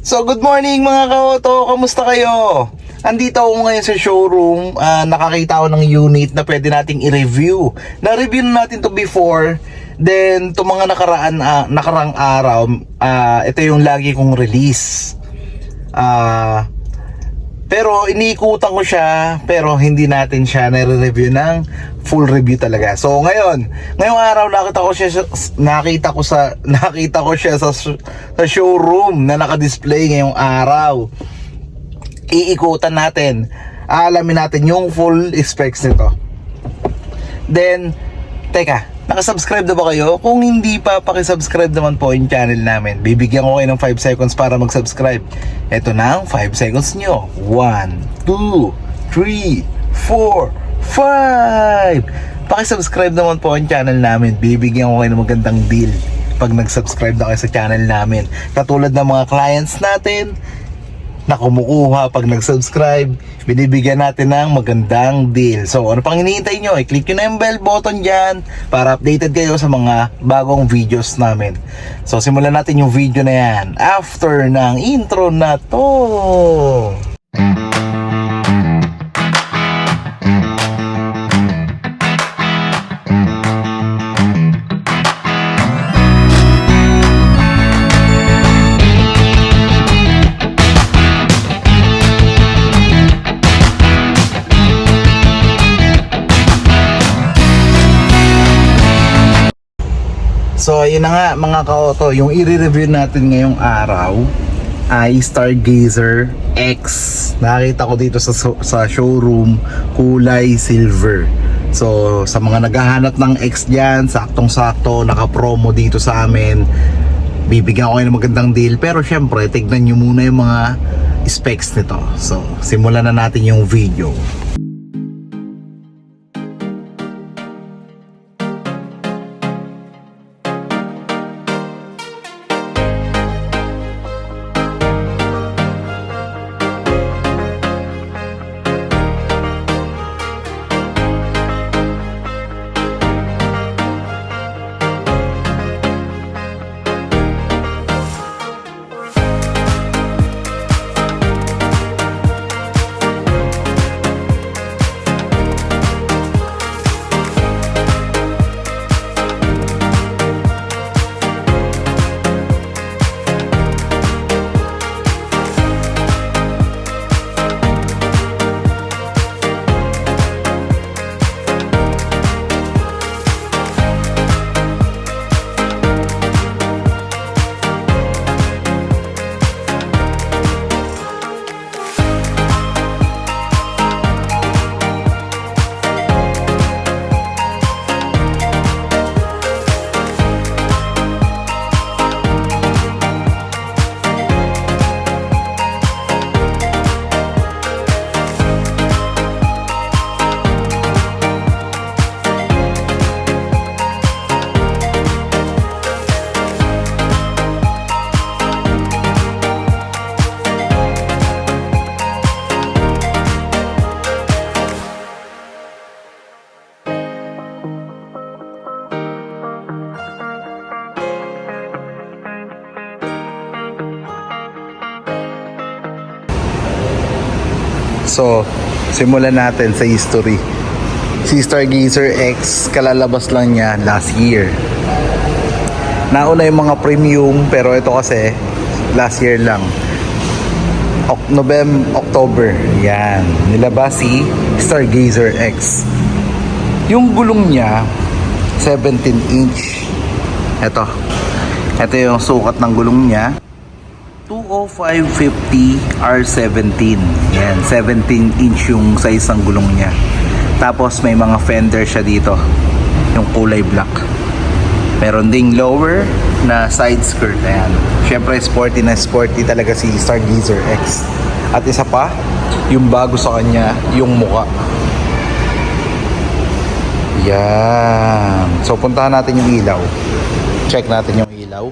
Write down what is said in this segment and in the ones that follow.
So good morning mga ka-auto, kamusta kayo? Andito ako ngayon sa showroom, nakakita ako ng unit na pwede nating i-review. Na-review na natin to before, then to mga nakarang araw, ito yung lagi kong release. Pero iniikutan ko siya, pero hindi natin siya nare-review ng full review talaga. So ngayong araw nakita ko siya sa showroom na naka-display ngayong araw. Iikutan natin. Aalamin natin yung full specs nito. Then, teka, nakasubscribe na ba kayo? Kung hindi pa, pakisubscribe naman po yung channel namin. Bibigyan ko kayo ng 5 seconds para mag-subscribe. Ito na ang 5 seconds nyo. 1, 2, 3, 4, 5. Pakisubscribe naman po yung channel namin. Bibigyan ko kayo ng magandang deal pag nag-subscribe na kayo sa channel namin. Katulad ng mga clients natin na kumukuha pag nag-subscribe, binibigyan natin ng magandang deal. So, ano pang hinihintay nyo? I-click nyo na yung bell button dyan para updated kayo sa mga bagong videos namin. So, simulan natin yung video na yan after ng intro na to. So ayun na nga mga ka-auto, yung i-review natin ngayong araw ay Stargazer X. Nakita ko dito sa showroom, kulay silver. So sa mga naghahanap ng X dyan, saktong-sakto, naka-promo dito sa amin. Bibigyan ko kayo ng magandang deal. Pero syempre, tignan nyo muna yung mga specs nito. So simulan na natin yung video. So, simulan natin sa history. Si Stargazer X, kalalabas lang niya last year. Nauna yung mga premium, pero ito kasi last year lang. October. Yan. Nilabas si Stargazer X. Yung gulong niya, 17 inch. Ito yung sukat ng gulong niya. 205/50 R17. Yan, 17 inch yung size ng gulong niya. Tapos may mga fender siya dito, yung kulay black. Meron ding lower na side skirt. Ayan. Syempre sporty na sporty talaga si Stargazer X. At isa pa, yung bago sa kanya, yung muka. Yan. So puntahan natin yung ilaw. Check natin yung ilaw.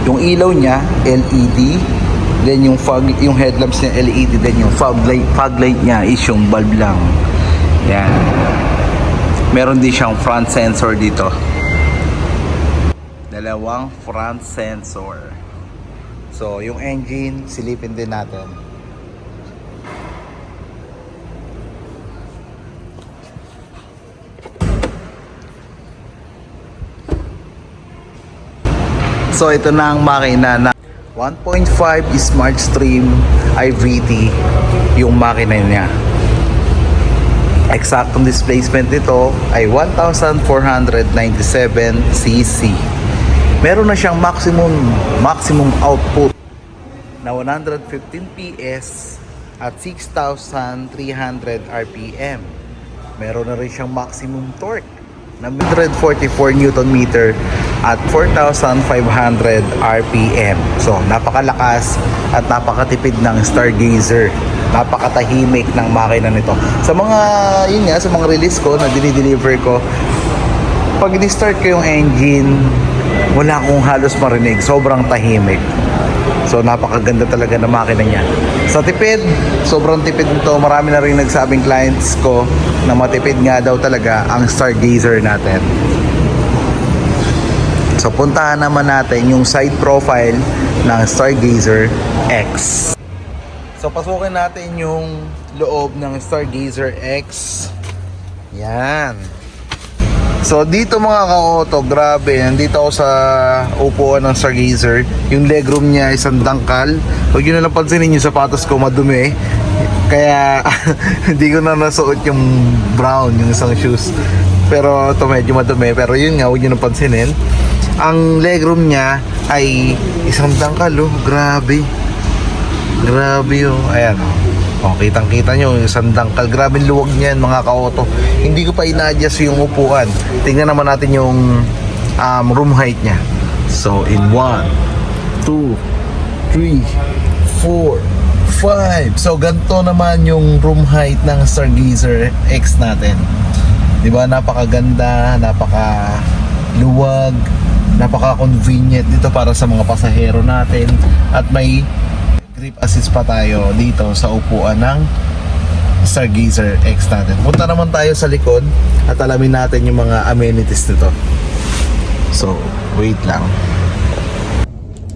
Yung ilaw niya LED, then yung headlamps niya LED, then yung fog light niya is yung bulb lang. Yan. Meron din siyang front sensor dito. Dalawang front sensor. So, yung engine, silipin din natin. So, ito na ang makina na 1.5 Smart Stream IVT yung makina niya. Eksaktong displacement nito ay 1,497cc. Meron na siyang maximum output na 115 PS at 6,300 RPM. Meron na rin siyang maximum torque na 144 Newton meter at 4,500 RPM. So, napakalakas at napakatipid ng Stargazer. Napakatahimik ng makina nito. Sa mga, yun nga, sa mga release ko na dinideliver ko, pag in-start ko yung engine, wala akong halos marinig. Sobrang tahimik. So, napakaganda talaga ng makina niya. Sa tipid, sobrang tipid nito. Marami na rin nagsabing clients ko na matipid nga daw talaga ang Stargazer natin. So, puntahan naman natin yung side profile ng Stargazer X. So, pasukin natin yung loob ng Stargazer X. Yan. So, dito mga ka-auto, grabe. Nandito ako sa upuan ng Stargazer. Yung legroom niya isang dangkal. Huwag nyo na lang pansinin yung sapatos ko, madumi. Kaya, hindi ko na nasuot yung brown, yung isang shoes. Pero, ito medyo madumi. Pero yun nga, huwag nyo na pansinin. Ang legroom niya ay isang dangkal, oh. Grabe. Grabe, oh. Ayan, oh, kitang-kita nyo yung isang dangkal. Grabe luwag niyan mga ka-auto. Hindi ko pa ina-adjust yung upuan. Tingnan naman natin yung room height niya. So, in 1, 2, 3, 4, 5. So, ganito naman yung room height ng Stargazer X natin. Diba? Napakaganda, napaka-luwag, napaka-convenient dito para sa mga pasahero natin. At may grip assist pa tayo dito sa upuan ng Stargazer X natin. Punta naman tayo sa likod at alamin natin yung mga amenities nito. So, wait lang.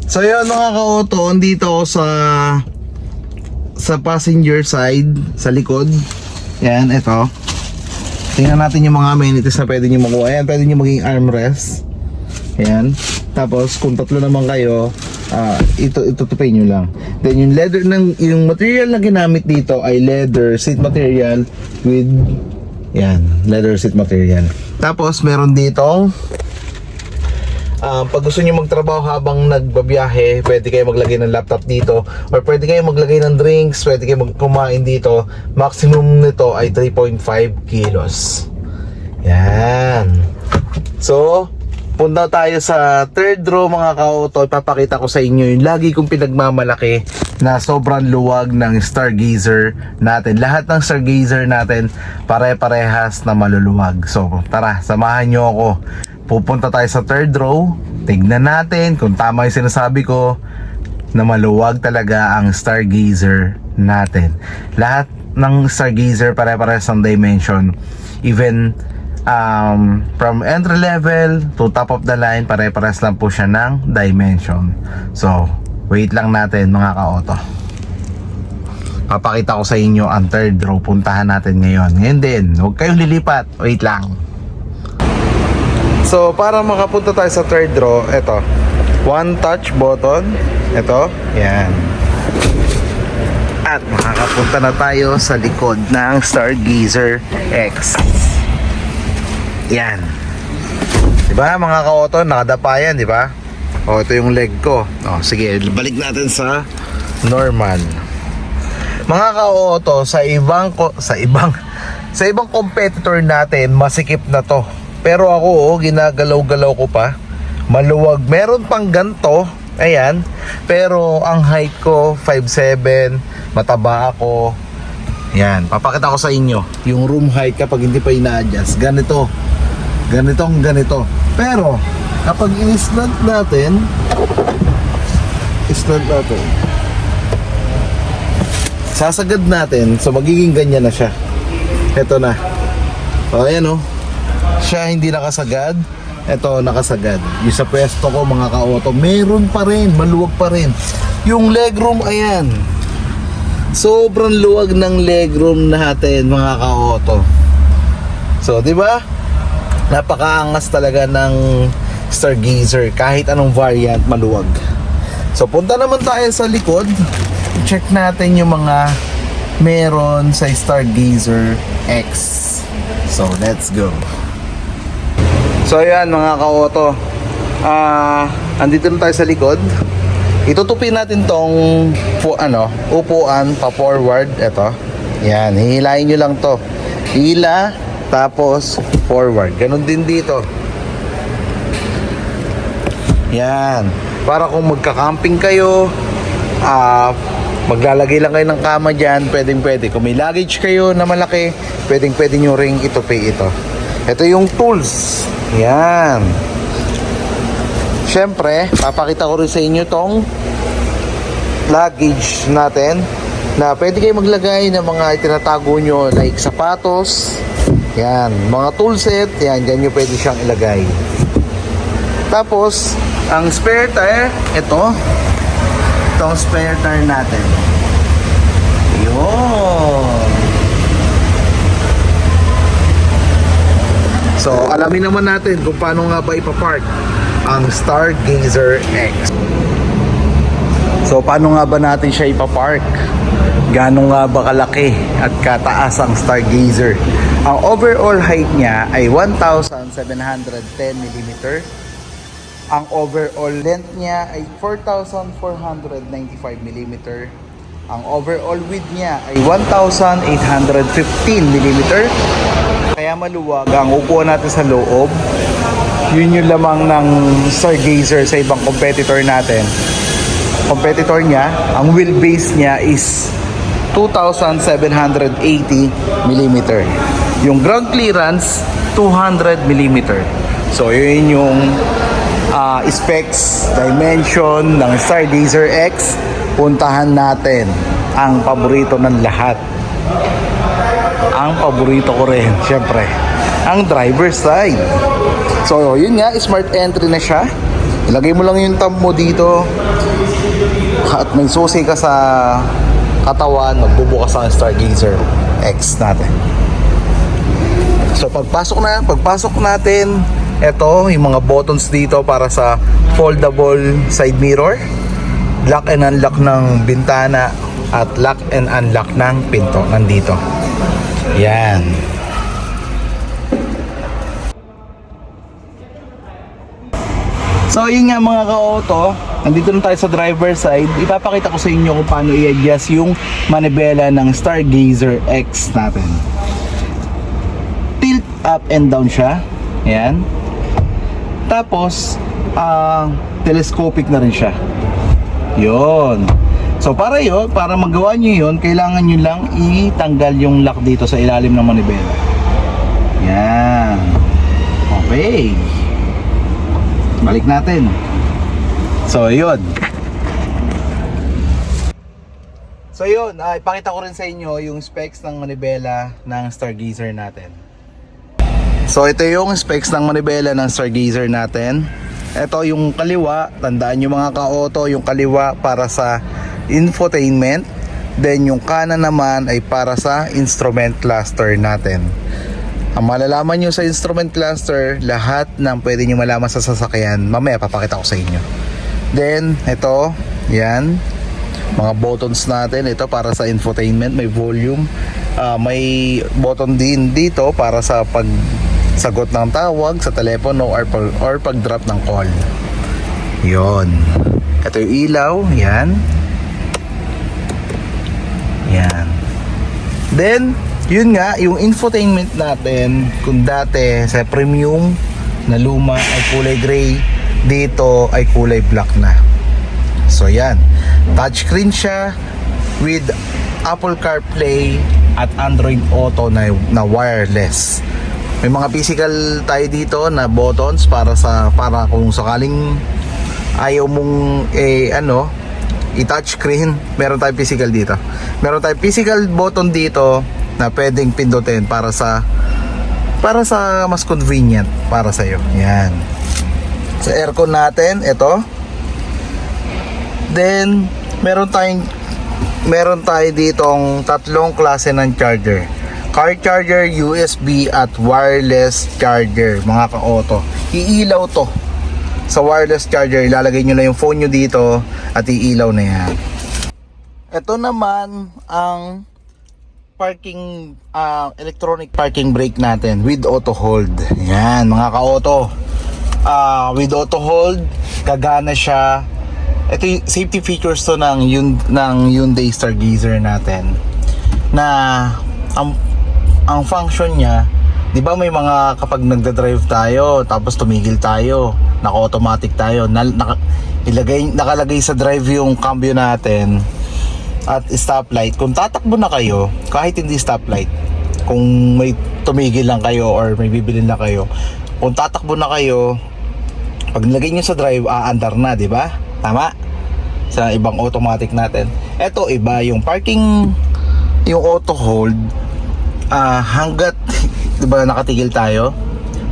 So yun mga ka-auto, andito ako sa passenger side, sa likod. Yan, ito. Tingnan natin yung mga amenities na pwede nyo makuha. Ayan, pwede nyo maging armrest. Ayan. Tapos, kung tatlo naman kayo, itutupay nyo lang. Then, yung leather, yung material na ginamit dito ay leather seat material with, yan, leather seat material. Tapos, meron ditong, pag gusto nyo magtrabaho habang nagbabiyahe, pwede kayo maglagay ng laptop dito, or pwede kayo maglagay ng drinks, pwede kayo kumain dito. Maximum nito ay 3.5 kilos. Yan. So, punta tayo sa third row mga ka-auto. Ipapakita ko sa inyo yung lagi kong pinagmamalaki na sobrang luwag ng Stargazer natin. Lahat ng Stargazer natin pare-parehas na maluluwag. So, tara, samahan nyo ako. Pupunta tayo sa third row. Tignan natin kung tama yung sinasabi ko na maluwag talaga ang Stargazer natin. Lahat ng Stargazer pare-parehas ng dimension. Even from entry level to top of the line, pare-parehas lang po siya ng dimension. So, wait lang natin mga ka-auto. Papakita ko sa inyo ang third row. Puntahan natin ngayon. Ngayon din, huwag kayong lilipat. Wait lang. So, para makapunta tayo sa third row, ito. One touch button. Ito. Yan. At makakapunta na tayo sa likod ng Stargazer X. Yan. Diba mga ka-auto, nakadapa yan, diba? O, ito yung leg ko. O, sige, balik natin sa normal. Mga ka-auto, sa ibang competitor natin, masikip na to. Pero ako, ginagalaw-galaw ko pa. Maluwag. Meron pang ganto. Ayan. Pero ang height ko, 5'7". Mataba ako. Yan. Papakita ko sa inyo. Yung room height kapag hindi pa ina-adjust. Ganito. Ganito. Pero, kapag in-slant natin, sasagad natin. So, magiging ganyan na siya. Ito na. O, ayan o. Siya hindi nakasagad, ito nakasagad. Yung sa pwesto ko mga ka-auto, meron pa rin, maluwag pa rin. Yung legroom, ayan. Sobrang luwag ng legroom natin, mga ka-auto. So, di ba? Napakaangas talaga ng Stargazer. Kahit anong variant, maluwag. So, punta naman tayo sa likod. Check natin yung mga meron sa Stargazer X. So, let's go. So, ayan mga ka-auto. Andito na tayo sa likod. Itutupin natin tong upuan pa forward. Ito. Yan, hihilahin nyo lang to. Hila, tapos forward. Ganon din dito. Yan. Para kung magka-camping kayo, maglalagay lang kayo ng kama dyan, pwede. Kung may luggage kayo na malaki, pwede nyo ring itupi ito. Ito yung tools. Yan. Siyempre, papakita ko rin sa inyo tong luggage natin na pwede kayo maglagay ng mga itinatago nyo like sapatos. Yan. Mga toolset. Yan. Dyan nyo pwede siyang ilagay. Tapos, ang spare tire, itong spare tire natin. Yun. So, alamin naman natin kung paano nga ba ipapark ang Stargazer X. So, paano nga ba natin siya ipapark? Gaano nga ba kalaki at kataas ang Stargazer? Ang overall height niya ay 1,710 mm. Ang overall length niya ay 4,495 mm. Ang overall width niya ay 1,815 mm. Kaya maluwag ang upuan natin sa loob. Yun yung lamang ng Stargazer sa ibang competitor natin. Competitor niya, ang wheelbase niya is 2,780 mm. Yung ground clearance, 200 mm. So yun yung specs, dimension ng Stargazer X. Puntahan natin ang paborito ng lahat. Ang paborito ko rin, syempre, ang driver's side. So yun nga, smart entry na siya. Ilagay mo lang yung thumb mo dito at may susi ka sa katawan, magbubukas ang Stargazer X natin. So pagpasok natin, ito yung mga buttons dito para sa foldable side mirror, lock and unlock ng bintana, at lock and unlock ng pinto nandito. Yan. So yun nga mga ka-auto, nandito na tayo sa driver side. Ipapakita ko sa inyo kung paano i-adjust yung manibela ng Stargazer X natin. Tilt up and down siya. Ayan. Tapos telescopic na rin siya. Yun. So para magawa nyo yun, kailangan nyo lang itanggal yung lock dito sa ilalim ng manibela. Yan. Okay. Balik natin. So yun. Ipakita ko rin sa inyo yung specs ng manibela ng Stargazer natin. So ito yung specs ng manibela ng Stargazer natin. Ito yung kaliwa, tandaan nyo mga ka-auto, yung kaliwa para sa infotainment. Then yung kanan naman ay para sa instrument cluster natin. Ang malalaman nyo sa instrument cluster, lahat ng pwede nyo malaman sa sasakyan, mamaya papakita ko sa inyo. Then ito, yan, mga buttons natin. Ito para sa infotainment, may volume, may button din dito para sa pagsagot ng tawag sa telepono or pag-drop ng call. Yon. Ito yung ilaw, yan. Yan. Then yun nga, yung infotainment natin, kung dati sa premium na luma ay kulay gray, dito ay kulay black na. So yan, touchscreen siya with Apple CarPlay at Android Auto na wireless. May mga physical tayo dito na buttons para kung sakaling ayaw mong i-touchscreen, meron tayong physical dito. Meron tayong physical button dito na pwedeng pindutin para sa mas convenient para sa iyo. Yan. Sa aircon natin, ito. Then meron tayo ditong tatlong klase ng charger. Car charger, USB at wireless charger, mga ka-auto. Iilaw to. Sa wireless charger, ilalagay nyo na yung phone nyo dito at iilaw na yan. Ito naman ang electronic parking brake natin with auto hold. Yan, mga ka-auto. With auto hold, gagana siya. Ito yung safety features to ng Hyundai Stargazer natin. Na ang function niya, 'di ba may mga kapag nagda-drive tayo tapos tumigil tayo, naka-automatic tayo, nakalagay sa drive yung cambio natin at stoplight. Kung tatakbo na kayo, kahit hindi stoplight, kung may tumigil lang kayo or may bibilin lang kayo, kung tatakbo na kayo, pag nilagay nyo sa drive, aandar na, di ba? Tama? Sa ibang automatic natin. Ito iba, yung parking, yung auto hold, hanggat, di ba, nakatigil tayo,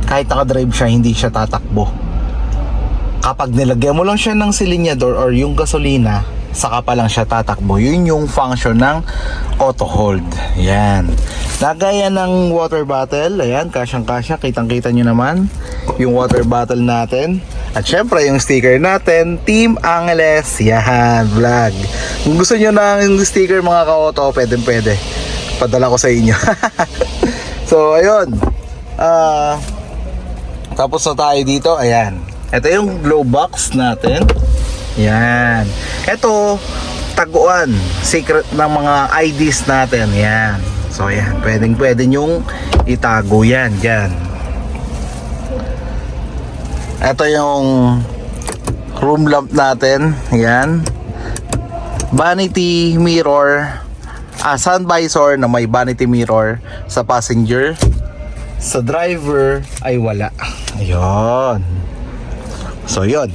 kahit nakadrive siya, hindi siya tatakbo. Kapag nilagyan mo lang siya ng silinyador or yung gasolina, saka pa lang siya tatakbo. Yun yung function ng auto hold. Yan. Nagaya ng water bottle. Ayan, kasyang-kasya. Kitang-kita nyo naman yung water bottle natin. At syempre, yung sticker natin, Team Angeles. Yan, vlog. Kung gusto nyo ng sticker, mga ka-auto, pwede. Padala ko sa inyo. So, ayun. Tapos na tayo dito. Ayan. Ito yung glow box natin. Yan. Ito, taguan. Secret ng mga IDs natin. Yan. So, yan. Pwede nyong itago yan. Yan. Ito yung room lamp natin. Yan. Vanity mirror. Sun visor na may vanity mirror sa passenger. Sa driver ay wala. Ayun. So, yun.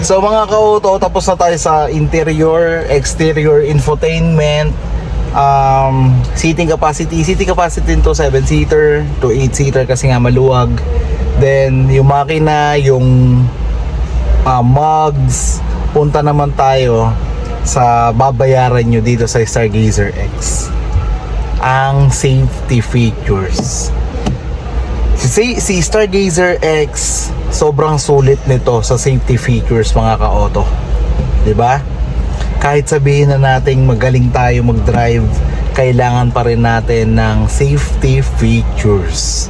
So mga ka-auto, tapos na tayo sa interior, exterior, infotainment, seating capacity to 7-seater to 8-seater kasi nga maluwag. Then yung makina, yung mugs, punta naman tayo sa babayaran nyo dito sa Stargazer X. Ang safety features. Si Stargazer X, sobrang sulit nito sa safety features, mga ka-auto. 'Di ba? Kahit sabihin na nating magaling tayo mag-drive, kailangan pa rin natin ng safety features.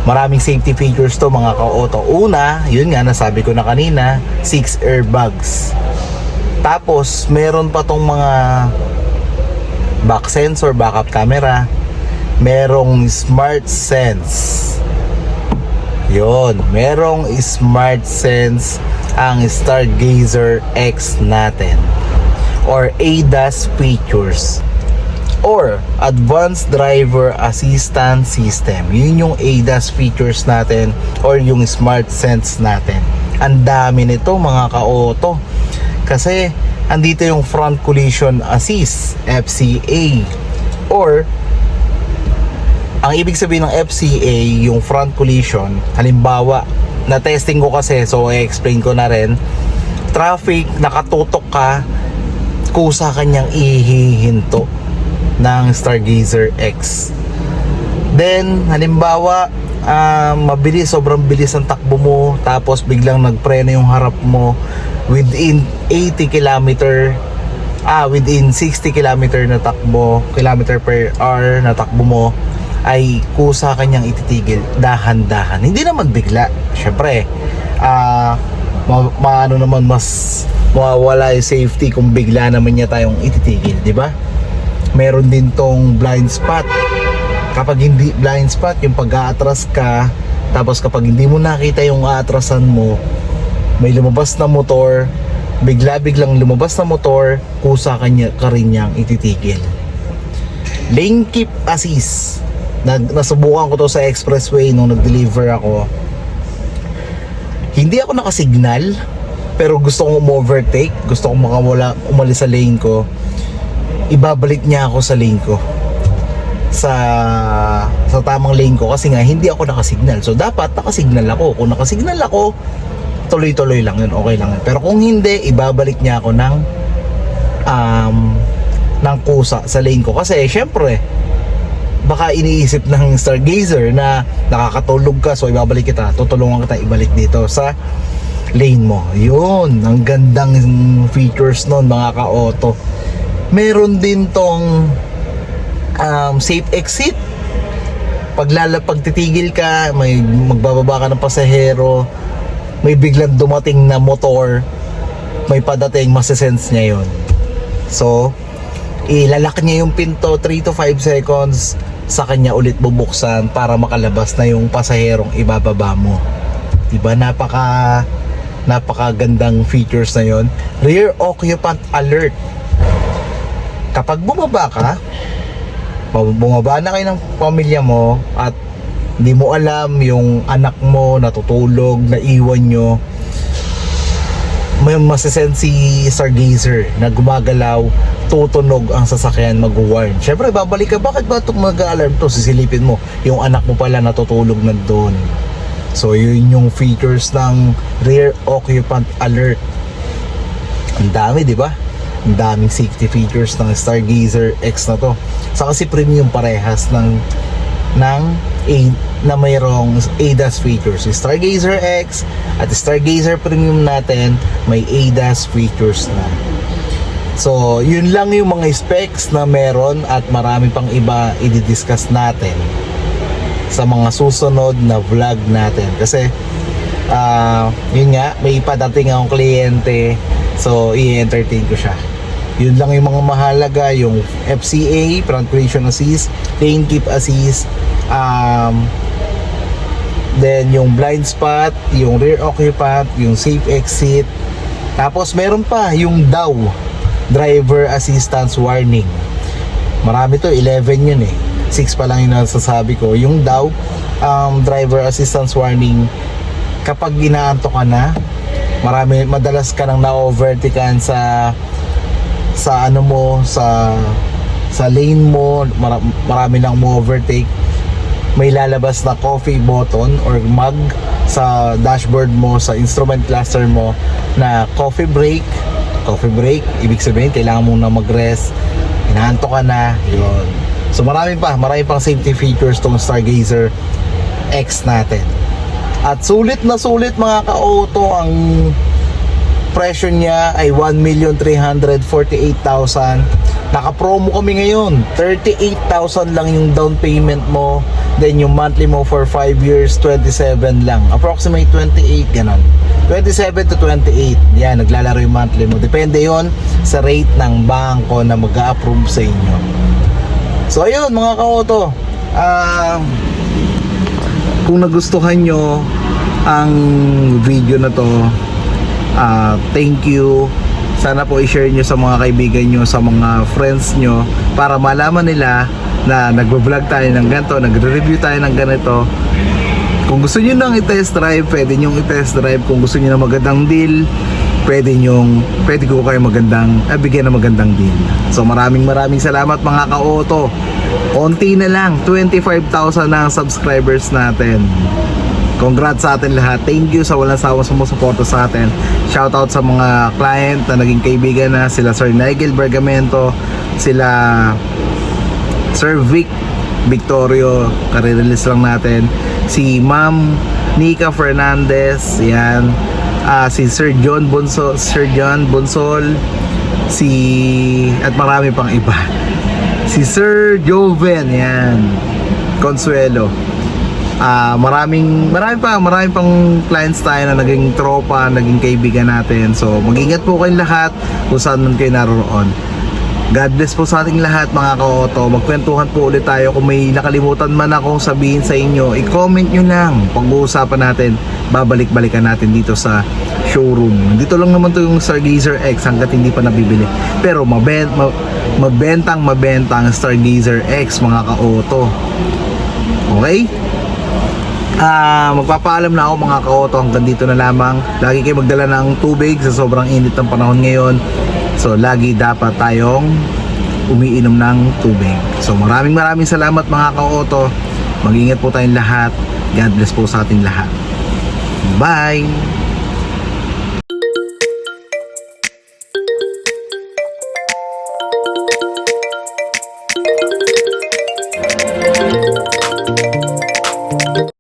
Maraming safety features to, mga ka-auto. Una, yun nga nasabi ko na kanina, 6 airbags. Tapos meron pa tong mga back sensor, backup camera, merong smart sense. Yun, merong smart sense ang Stargazer X natin, or ADAS features, or Advanced Driver Assistance System. Yun yung ADAS features natin, or yung smart sense natin. Ang dami nito, mga ka-auto, kasi andito yung Front Collision Assist, FCA, or ang ibig sabihin ng FCA, yung front collision. Halimbawa, na-testing ko kasi, so i-explain ko na rin. Traffic, nakatutok ka, kusa kanyang ihihinto ng Stargazer X. Then, halimbawa, mabilis, sobrang bilis ang takbo mo, tapos biglang nagpreno yung harap mo within 60 kilometer na takbo, kilometer per hour na takbo mo, ay kusa kanyang ititigil dahan-dahan, hindi naman bigla. Syempre maano naman, mas mawawala yung safety kung bigla naman niya tayong ititigil, di ba? Meron din tong blind spot. Kapag hindi blind spot, yung pag-aatras ka, tapos kapag hindi mo nakita yung aatrasan mo, may lumabas na motor, biglang lumabas na motor, kusa kanya ka rin niyang ititigil. Lane keep assist, nasubukan ko to sa expressway nung nag-deliver ako. Hindi ako nakasignal, pero gusto kong overtake, gusto kong umalis sa lane ko. Ibabalik niya ako sa lane ko, sa tamang lane ko, kasi nga hindi ako nakasignal. So dapat nakasignal ako. Kung nakasignal ako, tuloy-tuloy lang yun, okay lang yun. Pero kung hindi, ibabalik niya ako ng kusa sa lane ko. Kasi syempre, baka iniisip ng Stargazer na nakakatulog ka, so ibabalik kita, tutulungan kita ibalik dito sa lane mo. Yun, ang gandang features nun mga ka-auto. Meron din tong safe exit. Pag titigil ka, may magbababa ka ng pasahero, may biglang dumating na motor, may padating, masasense niya yun. So, ilalak niya yung pinto 3 to 5 seconds, sa kanya ulit bubuksan para makalabas na yung pasaherong ibababa mo. Diba? Napakagandang features na yon. Rear occupant alert. Kapag bumaba na kayo ng pamilya mo at hindi mo alam yung anak mo natutulog, naiwan nyo, may masasend si Stargazer na gumagalaw, tutunog ang sasakyan, mag-warn. Syempre, babalik ka, bakit ba ito mag-alarm to? Sisilipin mo, yung anak mo pala natutulog nandun. So, yun yung features ng rear occupant alert. Ang dami, di ba? Ang daming safety features ng Stargazer X na to. Saka si premium parehas na mayroong ADAS features. Si Stargazer X at Stargazer Premium natin may ADAS features na. So, yun lang yung mga specs na meron at marami pang iba i-discuss natin sa mga susunod na vlog natin. Kasi, yun nga, may padating akong kliyente, so i-entertain ko siya. Yun lang yung mga mahalaga, yung FCA, Front Collision Assist, Lane Keep Assist, then yung blind spot, yung rear occupant, yung safe exit. Tapos meron pa yung DAW, Driver Assistance Warning. Marami to, 11 yun eh. 6 pa lang yung nasasabi ko. Yung DAW, Driver Assistance Warning, kapag ginaanto ka na, madalas ka nang na-overtaken sa ano mo, sa lane mo, marami nang mo overtake, may lalabas na coffee button or mug sa dashboard mo, sa instrument cluster mo na coffee break, ibig sabihin kailangan mong na mag-rest, inaanto ka na, yun. So marami pang safety features tong Stargazer X natin. At sulit na sulit mga ka-auto, ang presyo niya ay 1,348,000. Naka-promo kami ngayon. 38,000 lang yung down payment mo. Then yung monthly mo for 5 years, 27 lang. Approximate 28, ganun. 27 to 28. Yan, naglalaro yung monthly mo. Depende yon sa rate ng bangko na mag-a-approve sa inyo. So ayun mga ka-auto, kung nagustuhan nyo ang video na to, thank you. Sana po i-share nyo sa mga kaibigan nyo, sa mga friends nyo, para malaman nila na nagbo-vlog tayo ng ganito, nagre-review tayo ng ganito. Kung gusto nyo nang i-test drive, pwede nyo i-test drive. Kung gusto nyo ng magandang deal, pwede ko kayo bigyan ng magandang deal. So maraming salamat mga ka-auto. Konti na lang, 25,000 na ang subscribers natin. Congrats sa atin lahat. Thank you sa walang sawang sumusuporta sa atin. Shoutout sa mga client na naging kaibigan na, sila Sir Nigel Bergamento, sila Sir Vic Victorio, karirelease lang natin, si Ma'am Nika Fernandez, yan, si Sir John Bonsol, at marami pang iba, si Sir Joven, yan, Consuelo. Maraming pang clients tayo na naging tropa, naging kaibigan natin. So mag-ingat po kayong lahat kung saan man kayo naroon. God bless po sa ating lahat mga ka-auto. Magkwentuhan po ulit tayo. Kung may nakalimutan man akong sabihin sa inyo, i-comment nyo lang. Pag-uusapan natin, babalik-balikan natin dito sa showroom. Dito lang naman to yung Stargazer X hanggat hindi pa nabibili. Pero mabentang Stargazer X mga ka-auto. Okay? Magpapaalam na ako mga ka-auto, hanggang dito na lamang. Lagi kayo magdala ng tubig sa sobrang init ng panahon ngayon. So lagi dapat tayong umiinom ng tubig. So maraming salamat mga ka-auto. Mag-ingat po tayong lahat. God bless po sa ating lahat. Bye!